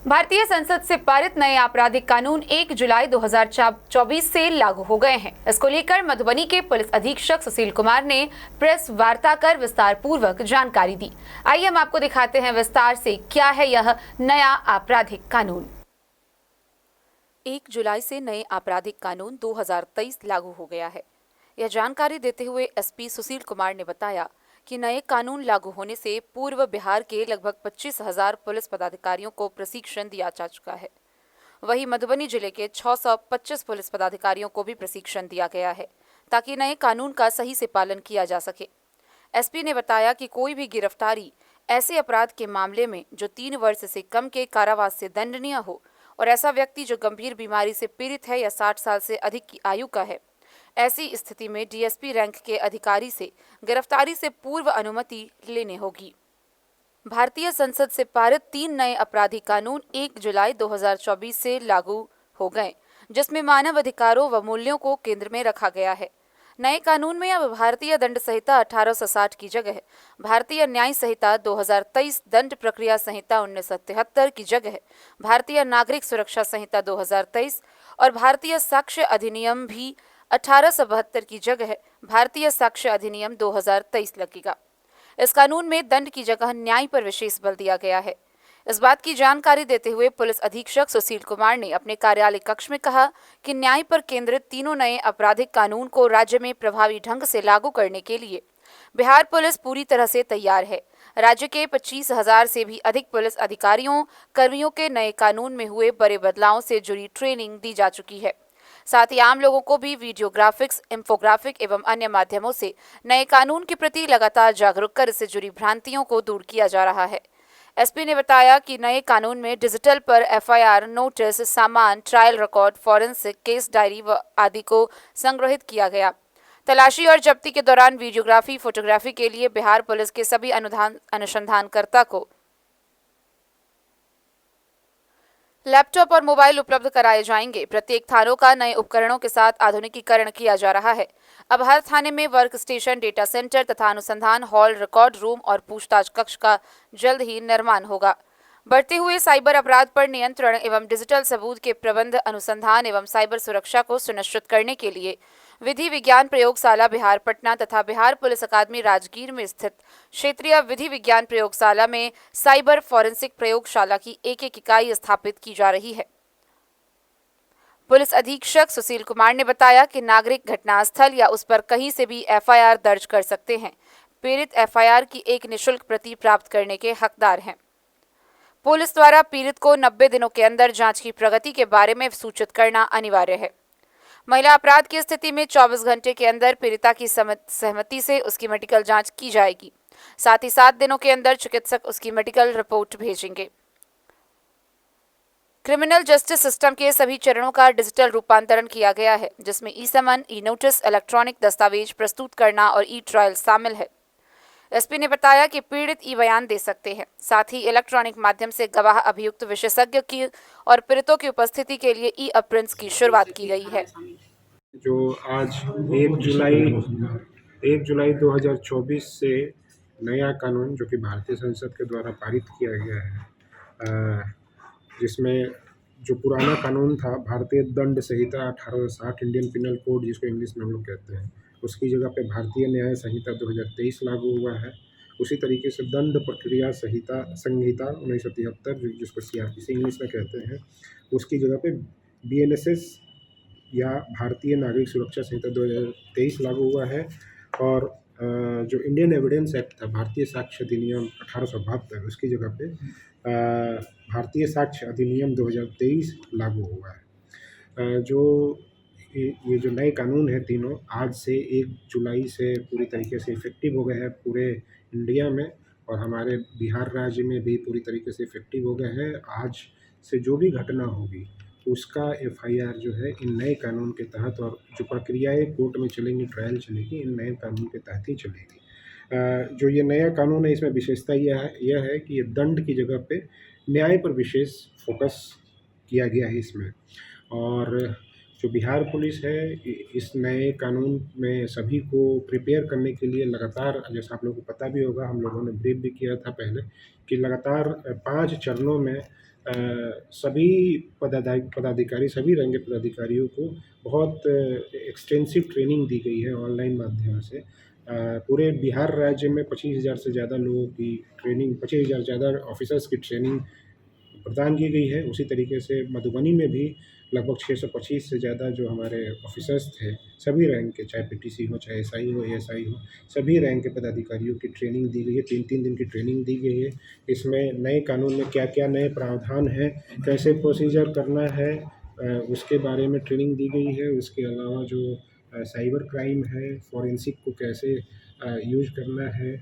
भारतीय संसद से पारित नए आपराधिक कानून 1 जुलाई 2024 से लागू हो गए हैं। इसको लेकर मधुबनी के पुलिस अधीक्षक सुशील कुमार ने प्रेस वार्ता कर विस्तार पूर्वक जानकारी दी। आइए हम आपको दिखाते हैं विस्तार से क्या है यह नया आपराधिक कानून। 1 जुलाई से नए आपराधिक कानून 2023 लागू हो गया है। यह जानकारी देते हुए एसपी सुशील कुमार ने बताया कि नए कानून लागू होने से पूर्व बिहार के लगभग 25,000 पुलिस पदाधिकारियों को प्रशिक्षण दिया जा चुका है। वहीं मधुबनी जिले के 625 पुलिस पदाधिकारियों को भी प्रशिक्षण दिया गया है ताकि नए कानून का सही से पालन किया जा सके। एसपी ने बताया कि कोई भी गिरफ्तारी ऐसे अपराध के मामले में जो 3 वर्ष से कम के कारावास से दंडनीय हो और ऐसा व्यक्ति जो गंभीर बीमारी से पीड़ित है या 60 साल से अधिक की आयु का है, ऐसी स्थिति में डीएसपी रैंक के अधिकारी से गिरफ्तारी से पूर्व अनुमति लेनी होगी। भारतीय संसद से पारित 3 नए आपराधिक कानून 1 जुलाई 2024 से लागू हो गए, जिसमें मानव अधिकारों व मूल्यों को केंद्र में रखा गया है। नए कानून में अब भारतीय दंड संहिता 1860 की जगह भारतीय न्याय संहिता 2023, दंड प्रक्रिया संहिता 1973 की जगह भारतीय नागरिक सुरक्षा संहिता 2023 और भारतीय साक्ष्य अधिनियम भी 1872 की जगह भारतीय साक्ष्य अधिनियम 2023 लगेगा। इस कानून में दंड की जगह न्याय पर विशेष बल दिया गया है। इस बात की जानकारी देते हुए पुलिस अधीक्षक सुशील कुमार ने अपने कार्यालय कक्ष में कहा कि न्याय पर केंद्रित तीनों नए आपराधिक कानून को राज्य में प्रभावी ढंग से लागू करने के लिए बिहार पुलिस पूरी तरह से तैयार है। राज्य के 25,000 से भी अधिक पुलिस अधिकारियों कर्मियों के नए कानून में हुए बड़े बदलावों से जुड़ी ट्रेनिंग दी जा चुकी है। साथ ही आम लोगों को भी वीडियोग्राफिक्स, इंफोग्राफिक एवं अन्य माध्यमों से नए कानून के प्रति लगातार जागरूक कर इससे जुड़ी भ्रांतियों को दूर किया जा रहा है। एसपी ने बताया कि नए कानून में डिजिटल पर एफआईआर, नोटिस, सामान, trial record, forensic, case diary आदि को संग्रहित किया गया। तलाशी और जब्ती के दौरान वीडियोग्राफी, फोटोग्राफी के लिए बिहार पुलिस के सभी अनुसंधानकर्ता को लैपटॉप और मोबाइल उपलब्ध कराए जाएंगे। प्रत्येक थानों का नए उपकरणों के साथ आधुनिकीकरण किया जा रहा है। अब हर थाने में वर्क स्टेशन, डेटा सेंटर तथा अनुसंधान हॉल, रिकॉर्ड रूम और पूछताछ कक्ष का जल्द ही निर्माण होगा। बढ़ते हुए साइबर अपराध पर नियंत्रण एवं डिजिटल सबूत के प्रबंध, अनुसंधान एवं साइबर सुरक्षा को सुनिश्चित करने के लिए विधि विज्ञान प्रयोगशाला बिहार पटना तथा बिहार पुलिस अकादमी राजगीर में स्थित क्षेत्रीय विधि विज्ञान प्रयोगशाला में साइबर फॉरेंसिक प्रयोगशाला की एक इकाई स्थापित की जा रही है। पुलिस अधीक्षक सुशील कुमार ने बताया कि नागरिक घटनास्थल या उस पर कहीं से भी एफआईआर दर्ज कर सकते हैं। पीड़ित एफआईआर की एक निःशुल्क प्रति प्राप्त करने के हकदार हैं। पुलिस द्वारा पीड़ित को 90 दिनों के अंदर जांच की प्रगति के बारे में सूचित करना अनिवार्य है। महिला अपराध की स्थिति में 24 घंटे के अंदर पीड़िता की सहमति से उसकी मेडिकल जांच की जाएगी। साथ ही 7 दिनों के अंदर चिकित्सक उसकी मेडिकल रिपोर्ट भेजेंगे। क्रिमिनल जस्टिस सिस्टम के सभी चरणों का डिजिटल रूपांतरण किया गया है, जिसमें ई समन, ई नोटिस, इलेक्ट्रॉनिक दस्तावेज प्रस्तुत करना और ई ट्रायल शामिल है। एसपी ने बताया कि पीड़ित ई बयान दे सकते हैं। साथ ही इलेक्ट्रॉनिक माध्यम से गवाह, अभियुक्त, विशेषज्ञ की और पीड़ितों की उपस्थिति के लिए ई अपरिंट्स की शुरुआत की गई है। जो आज 1 जुलाई 2024 से नया कानून जो कि भारतीय संसद के द्वारा पारित किया गया है, जिसमें जो पुराना कानून था भारतीय दंड संहिता 1860 इंडियन पिनल कोड, जिसको इंग्लिश में हम लोग कहते हैं, उसकी जगह पे भारतीय न्याय संहिता 2023 लागू हुआ है। उसी तरीके से दंड प्रक्रिया संहिता 1973, जिसको सीआरपीसी इंग्लिश में कहते हैं, उसकी जगह पे बीएनएसएस या भारतीय नागरिक सुरक्षा संहिता 2023 लागू हुआ है। और जो इंडियन एविडेंस एक्ट था, भारतीय साक्ष्य अधिनियम 1872, उसकी जगह पे भारतीय साक्ष्य अधिनियम 2023 लागू हुआ है। जो ये जो नए कानून हैं तीनों, आज से 1 जुलाई से पूरी तरीके से इफ़ेक्टिव हो गए हैं पूरे इंडिया में, और हमारे बिहार राज्य में भी पूरी तरीके से इफ़ेक्टिव हो गए हैं। आज से जो भी घटना होगी उसका एफआईआर जो है इन नए कानून के तहत, और जो प्रक्रियाएं कोर्ट में चलेंगी, ट्रायल चलेगी, इन नए कानून के तहत ही चलेगी। जो ये नया कानून है, इसमें विशेषता यह है कि ये दंड की जगह पे न्याय पर विशेष फोकस किया गया है इसमें। और जो बिहार पुलिस है, इस नए कानून में सभी को प्रिपेयर करने के लिए लगातार, जैसा आप लोगों को पता भी होगा, हम लोगों ने ब्रीफ भी किया था पहले, कि लगातार 5 चरणों में सभी पदाधिकारी सभी रंग के पदाधिकारियों को बहुत एक्सटेंसिव ट्रेनिंग दी गई है ऑनलाइन माध्यम से। पूरे बिहार राज्य में 25,000 से ज़्यादा लोगों की ट्रेनिंग 25,000 ज़्यादा ऑफिसर्स की ट्रेनिंग प्रदान की गई है। उसी तरीके से मधुबनी में भी लगभग 625 से ज़्यादा जो हमारे ऑफिसर्स थे, सभी रैंक के, चाहे पीटीसी हो, चाहे एसआई हो, एएसआई हो, सभी रैंक के पदाधिकारियों की ट्रेनिंग दी गई है। 3-3 दिन की ट्रेनिंग दी गई है। इसमें नए कानून में क्या-क्या नए प्रावधान हैं, कैसे प्रोसीजर करना है, उसके बारे में ट्रेनिंग दी गई है। उसके अलावा जो साइबर क्राइम है, फॉरेंसिक को कैसे यूज़ करना है,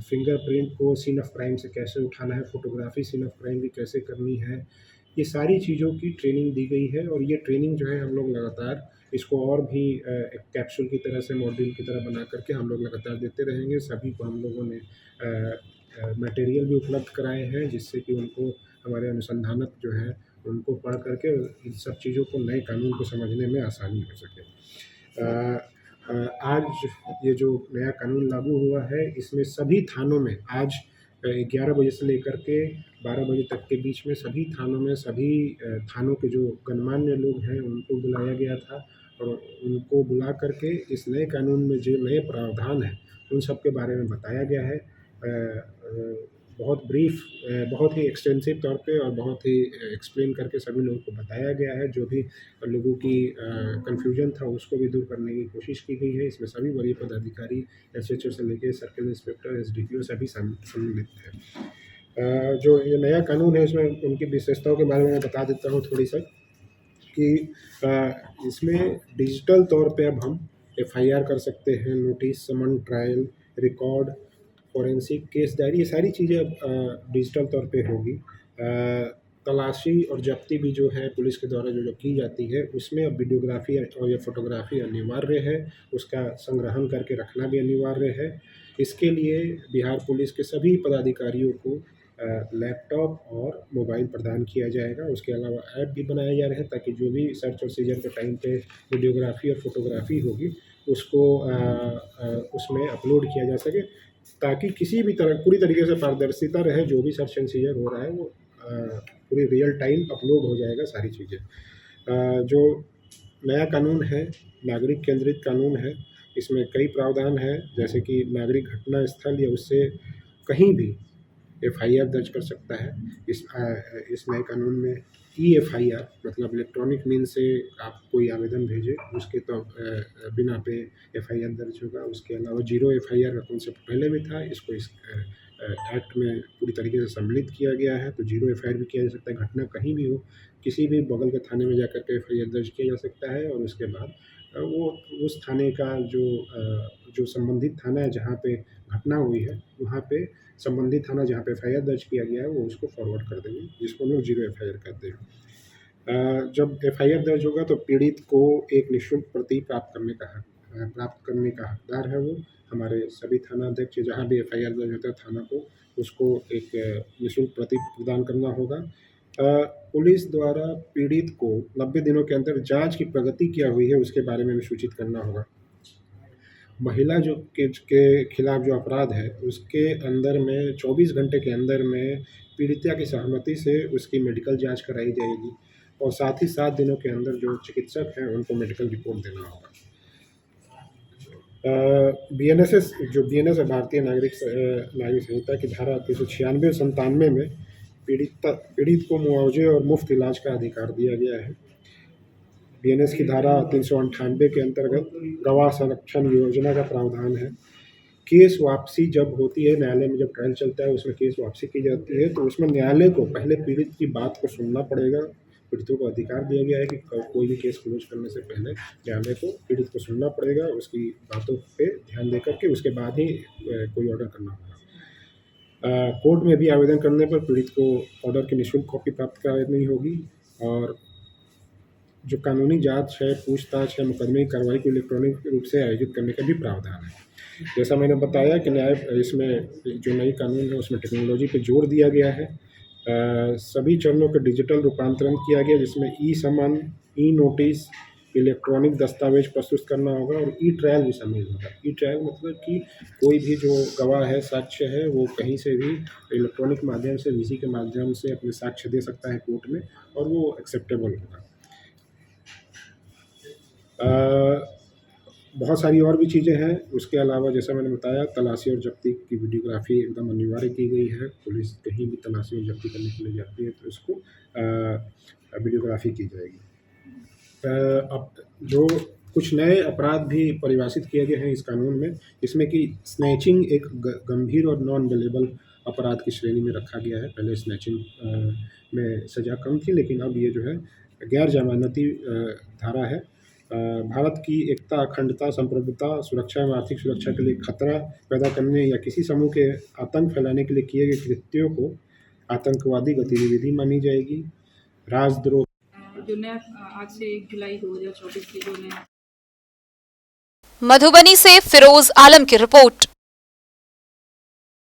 फिंगरप्रिंट को सीन ऑफ क्राइम से कैसे उठाना है, फ़ोटोग्राफ़ी सीन ऑफ क्राइम की कैसे करनी है, ये सारी चीज़ों की ट्रेनिंग दी गई है। और ये ट्रेनिंग जो है हम लोग लगातार इसको और भी एक कैप्सूल की तरह से मॉड्यूल की तरह बना करके हम लोग लगातार देते रहेंगे। सभी को हम लोगों ने मटेरियल भी उपलब्ध कराए हैं, जिससे कि उनको, हमारे अनुसंधानक जो है, उनको पढ़ करके इन सब चीज़ों को, नए कानून को समझने में आसानी हो सके। आज ये जो नया कानून लागू हुआ है, इसमें सभी थानों में आज 11 बजे से लेकर के 12 बजे तक के बीच में सभी थानों में, सभी थानों के जो गणमान्य लोग हैं उनको बुलाया गया था और उनको बुला करके इस नए कानून में जो नए प्रावधान हैं उन सब के बारे में बताया गया है। बहुत ब्रीफ, बहुत ही एक्सटेंसिव तौर पे और बहुत ही एक्सप्लेन करके सभी लोगों को बताया गया है। जो भी लोगों की कन्फ्यूजन था उसको भी दूर करने की कोशिश की गई है। इसमें सभी वरीय पदाधिकारी, एसएचओ से लेके सर्किल इंस्पेक्टर, एसडीपीओ सभी सम्मिलित हैं। जो ये नया कानून है, इसमें उनकी विशेषताओं के बारे में मैं बता देता हूँ थोड़ी सा, कि इसमें डिजिटल तौर पे अब हम एफआईआर कर सकते हैं, notice, summon, trial, record, forensic, case diary, ये सारी चीज़ें अब डिजिटल तौर पे होगी। तलाशी और जब्ती भी जो है पुलिस के द्वारा जो की जाती है, उसमें अब वीडियोग्राफी और या फ़ोटोग्राफी अनिवार्य है, उसका संग्रहण करके रखना भी अनिवार्य है। इसके लिए बिहार पुलिस के सभी पदाधिकारियों को लैपटॉप और मोबाइल प्रदान किया जाएगा। उसके अलावा ऐप भी बनाए जा रहे हैं, ताकि जो भी सर्च और सीजर के टाइम पे वीडियोग्राफी और फ़ोटोग्राफी होगी, उसको उसमें अपलोड किया जा सके, ताकि किसी भी तरह पूरी तरीके से पारदर्शिता रहे। जो भी सर्च एंड सीजर हो रहा है वो पूरी रियल टाइम अपलोड हो जाएगा सारी चीज़ें। जो नया कानून है, नागरिक केंद्रित कानून है। इसमें कई प्रावधान हैं, जैसे कि नागरिक घटना स्थल या उससे कहीं भी एफआईआर दर्ज कर सकता है। इस नए कानून में ई-एफआईआर, मतलब इलेक्ट्रॉनिक मीन से आप कोई आवेदन भेजें, उसके तो बिना पे एफआईआर दर्ज होगा। उसके अलावा जीरो एफआईआर का कॉन्सेप्ट पहले भी था, इसको इस एक्ट में पूरी तरीके से सम्मिलित किया गया है। तो जीरो एफआईआर भी किया जा सकता है। घटना कहीं भी हो, किसी भी बगल के थाने में जाकर के एफआईआर दर्ज किया जा सकता है, और उसके बाद वो उस थाने का जो संबंधित थाना है जहाँ पे घटना हुई है, वहाँ पे संबंधित थाना जहाँ पे एफआईआर दर्ज किया गया है, वो उसको फॉरवर्ड कर देंगे, जिसको हम लोग जीरो एफआईआर कहते हैं। जब एफआईआर दर्ज होगा तो पीड़ित को एक निःशुल्क प्रति प्राप्त करने का हकदार है वो। हमारे सभी थाना अध्यक्ष, जहाँ भी एफआईआर दर्ज होता है थाना को, उसको एक निःशुल्क प्रति प्रदान करना होगा। पुलिस द्वारा पीड़ित को 90 दिनों के अंदर जांच की प्रगति क्या हुई है उसके बारे में भी सूचित करना होगा। महिला जो के खिलाफ जो अपराध है, उसके अंदर में 24 घंटे के अंदर में पीड़िता की सहमति से उसकी मेडिकल जांच कराई जाएगी, और साथ ही 7 दिनों के अंदर जो चिकित्सक हैं उनको मेडिकल रिपोर्ट देना होगा। बीएनएस है, भारतीय नागरिक संहिता की धारा 396 और 97 में पीड़ित को मुआवजे और मुफ्त इलाज का अधिकार दिया गया है। बीएनएस की धारा 398 के अंतर्गत गवाह संरक्षण योजना का प्रावधान है। केस वापसी जब होती है, न्यायालय में जब ट्रायल चलता है, उसमें केस वापसी की जाती है, तो उसमें न्यायालय को पहले पीड़ित की बात को सुनना पड़ेगा। पीड़ितों को अधिकार दिया गया है कि कोई भी केस क्लोज करने से पहले न्यायालय को पीड़ित को सुनना पड़ेगा, उसकी बातों पे ध्यान देकर के उसके बाद ही कोई ऑर्डर करना होगा। कोर्ट में भी आवेदन करने पर पीड़ित को ऑर्डर की निःशुल्क कॉपी प्राप्त करानी होगी, और जो कानूनी जांच है, पूछताछ है, मुकदमे की कार्रवाई को इलेक्ट्रॉनिक रूप से आयोजित करने का भी प्रावधान है। जैसा मैंने बताया कि इसमें जो नई कानून है उसमें टेक्नोलॉजी पे जोर दिया गया है। सभी चरणों का डिजिटल रूपांतरण किया गया, जिसमें ई समन, ई नोटिस, इलेक्ट्रॉनिक दस्तावेज प्रस्तुत करना होगा और ई ट्रायल भी शामिल होगा। ई ट्रायल मतलब कि कोई भी जो गवाह है, साक्ष्य है, वो कहीं से भी इलेक्ट्रॉनिक माध्यम से, वीसी के माध्यम से अपने साक्ष्य दे सकता है कोर्ट में और वो एक्सेप्टेबल होगा। बहुत सारी और भी चीज़ें हैं। उसके अलावा जैसा मैंने बताया, तलाशी और जब्ती की वीडियोग्राफी एकदम अनिवार्य की गई है। पुलिस कहीं भी तलाशी और जब्ती करने के लिए जाती है तो इसको वीडियोग्राफी की जाएगी। अब जो कुछ नए अपराध भी परिभाषित किए गए हैं इस कानून में, जिसमें कि स्नैचिंग एक गंभीर और नॉन बेलेबल अपराध की श्रेणी में रखा गया है। पहले स्नैचिंग में सज़ा कम थी, लेकिन अब ये जो है गैर जमानती धारा है। भारत की एकता, अखंडता, संप्रभुता, सुरक्षा एवं आर्थिक सुरक्षा के लिए खतरा पैदा करने या किसी समूह के आतंक फैलाने के लिए किए गए कृत्यों को आतंकवादी गतिविधि मानी जाएगी। राजद्रोह जो नया आज से 1 जुलाई 2024 से जो नया मधुबनी से फिरोज आलम की रिपोर्ट।